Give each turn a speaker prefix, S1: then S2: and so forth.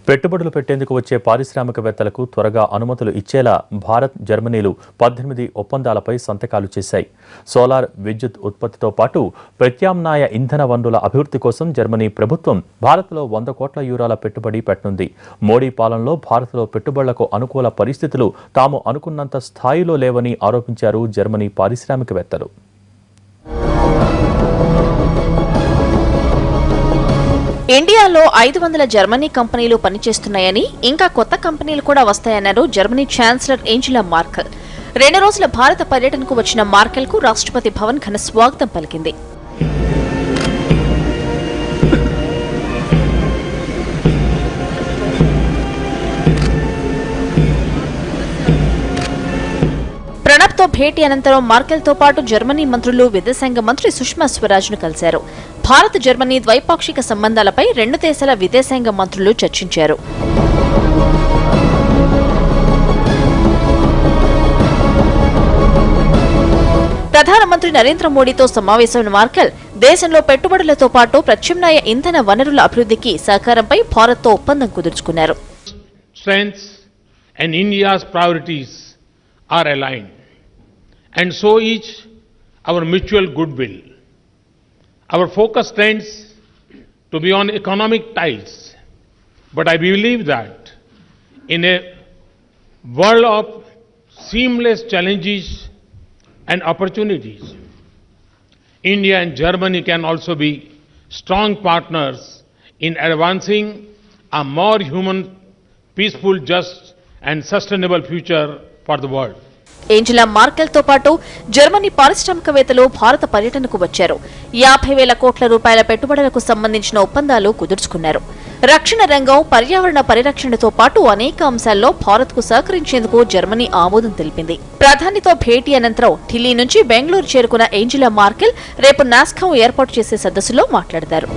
S1: పెట్టుబడులు పెట్టేందుకు వచ్చే పారిశ్రామికవేత్తలకు త్వరగా అనుమతులు ఇచ్చేలా భారత్, జర్మనీలు 18 ఒప్పందాలపై సంతకాలు చేశాయి. సోలార్ విద్యుత్ ఉత్పత్తితో పాటు ప్రత్యామ్నాయ ఇంధన వనరుల అభివృద్ధి కోసం జర్మనీ ప్రభుత్వం భారత్లో 100 కోట్ల యూరోల పెట్టుబడి పెట్టనుంది. మోడీ పాలనలో భారత్లో పెట్టుబడులకు అనుకూల పరిస్థితులు తాము అనుకున్నంత స్థాయిలో లేవని ఆరోపించారు జర్మనీ పారిశ్రామికవేత్తలు.
S2: ఇండియాలో 500 జర్మనీ కంపెనీలు పనిచేస్తున్నాయని, ఇంకా కొత్త కంపెనీలు కూడా వస్తాయన్నారు జర్మనీ ఛాన్సలర్ ఏంజెలా మార్కెల్. 2 రోజుల భారత పర్యటనకు వచ్చిన మార్కెల్ కు రాష్ట్రపతి భవన్ ఘన స్వాగతం పలికింది. ప్రణబ్తో భేటీ అనంతరం మార్కెల్తో పాటు జర్మనీ మంత్రులు విదేశాంగ మంత్రి సుష్మా స్వరాజ్ను కలిశారు. భారత్, జర్మనీ ద్వైపాక్షిక సంబంధాలపై 2 దేశాల విదేశాంగ మంత్రులు చర్చించారు. ప్రధానమంత్రి నరేంద్ర మోడీతో సమావేశమైన మార్కెల్ దేశంలో పెట్టుబడులతో పాటు ప్రత్యామ్నాయ ఇంధన వనరుల అభివృద్ధికి సహకారంపై భారత్తో ఒప్పందం కుదుర్చుకున్నారు.
S3: Strengths and India's priorities are aligned, and so is our mutual goodwill. Our focus tends to be on economic ties, but I believe that in a world of seamless challenges and opportunities, India and Germany can also be strong partners in advancing a more human, peaceful, just and sustainable future for the world.
S2: Angela Merkel తో పాటు Germany పారిశ్రామికవేత్తలు భారత పర్యటనకు వచ్చారు. 50,000 కోట్ల రూపాయల పెట్టుబడులకు సంబంధించిన ఒప్పందాలు కుదుర్చుకున్నారు. రక్షణ రంగం, పర్యావరణ పరిరక్షణతో పాటు అనేక అంశాల్లో భారత్కు సహకరించేందుకు జర్మనీ ఆమోదం తెలిపింది. ప్రధానితో భేటీ అనంతరం ఢిల్లీ నుంచి బెంగళూరు చేరుకున్న ఏంజెలా మార్కెల్ రేపు నాస్కామ్ ఏర్పాటు చేసే సదస్సులో మాట్లాడతారు.